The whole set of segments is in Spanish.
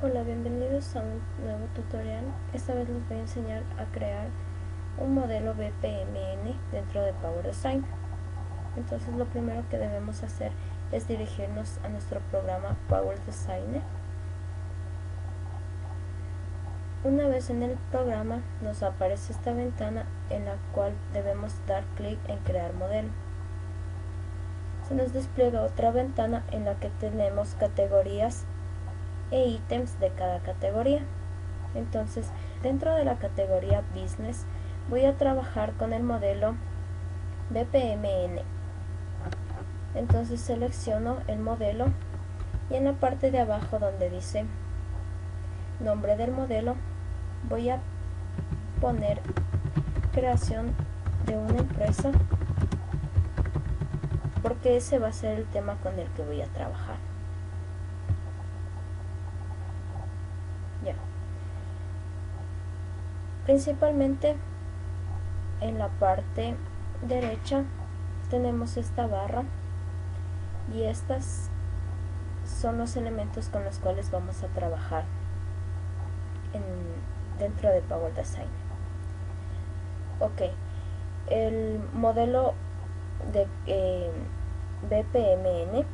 Hola, bienvenidos a un nuevo tutorial. Esta vez les voy a enseñar a crear un modelo BPMN dentro de PowerDesign. Entonces lo primero que debemos hacer es dirigirnos a nuestro programa PowerDesigner. Una vez en el programa nos aparece esta ventana en la cual debemos dar clic en crear modelo. Se nos despliega otra ventana en la que tenemos categorías e ítems de cada categoría. Entonces, dentro de la categoría Business voy a trabajar con el modelo BPMN. Entonces selecciono el modelo y en la parte de abajo donde dice nombre del modelo voy a poner creación de una empresa, porque ese va a ser el tema con el que voy a trabajar. Ya. Principalmente en la parte derecha tenemos esta barra y estas son los elementos con los cuales vamos a trabajar dentro de PowerDesign. Ok, el modelo de BPMN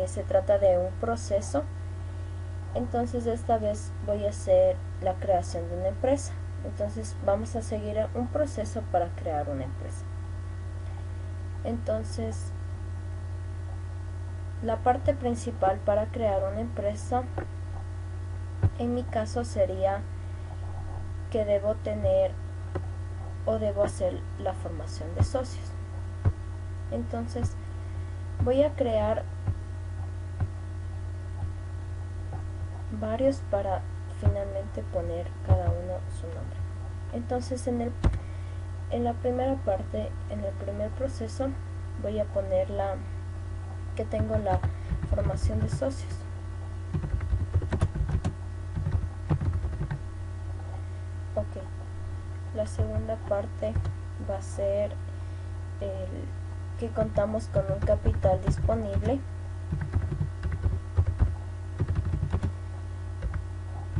se trata de un proceso. Entonces esta vez voy a hacer la creación de una empresa. Entonces vamos a seguir un proceso para crear una empresa. Entonces la parte principal para crear una empresa en mi caso sería que debo tener o debo hacer la formación de socios. Entonces voy a crear varios para finalmente poner cada uno su nombre. Entonces en la primera parte, en el primer proceso, voy a poner que tengo la formación de socios. Ok, la segunda parte va a ser que contamos con un capital disponible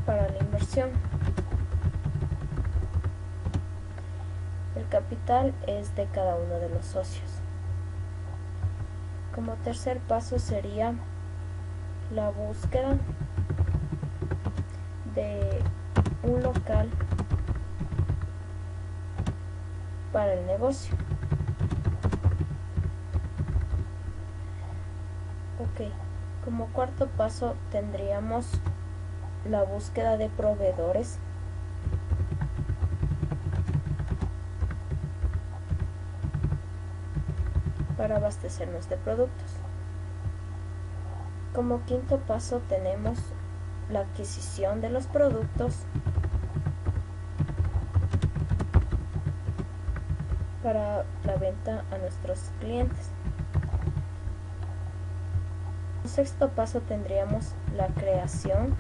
para la inversión. El capital es de cada uno de los socios. Como tercer paso sería la búsqueda de un local para el negocio. Ok, como cuarto paso tendríamos la búsqueda de proveedores para abastecernos de productos. Como quinto paso tenemos la adquisición de los productos para la venta a nuestros clientes. Como sexto paso tendríamos la creación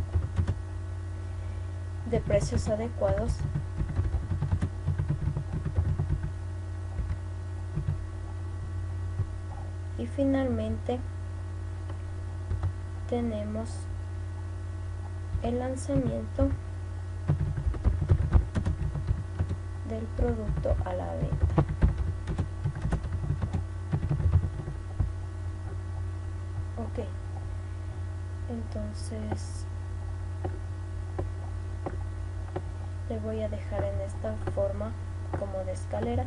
de precios adecuados y finalmente tenemos el lanzamiento del producto a la venta. Ok, entonces le voy a dejar en esta forma como de escalera.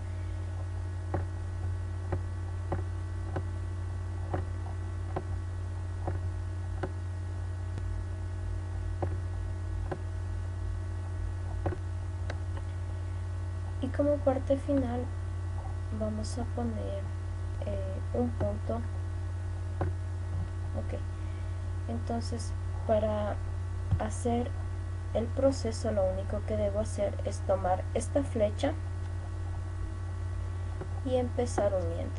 Y como parte final vamos a poner un punto. Ok, entonces para hacer el proceso lo único que debo hacer es tomar esta flecha y empezar uniendo.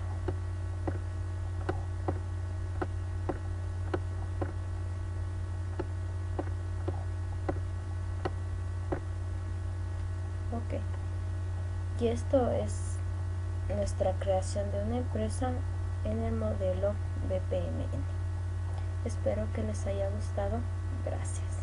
Ok, y esto es nuestra creación de una empresa en el modelo BPMN. Espero que les haya gustado. Gracias.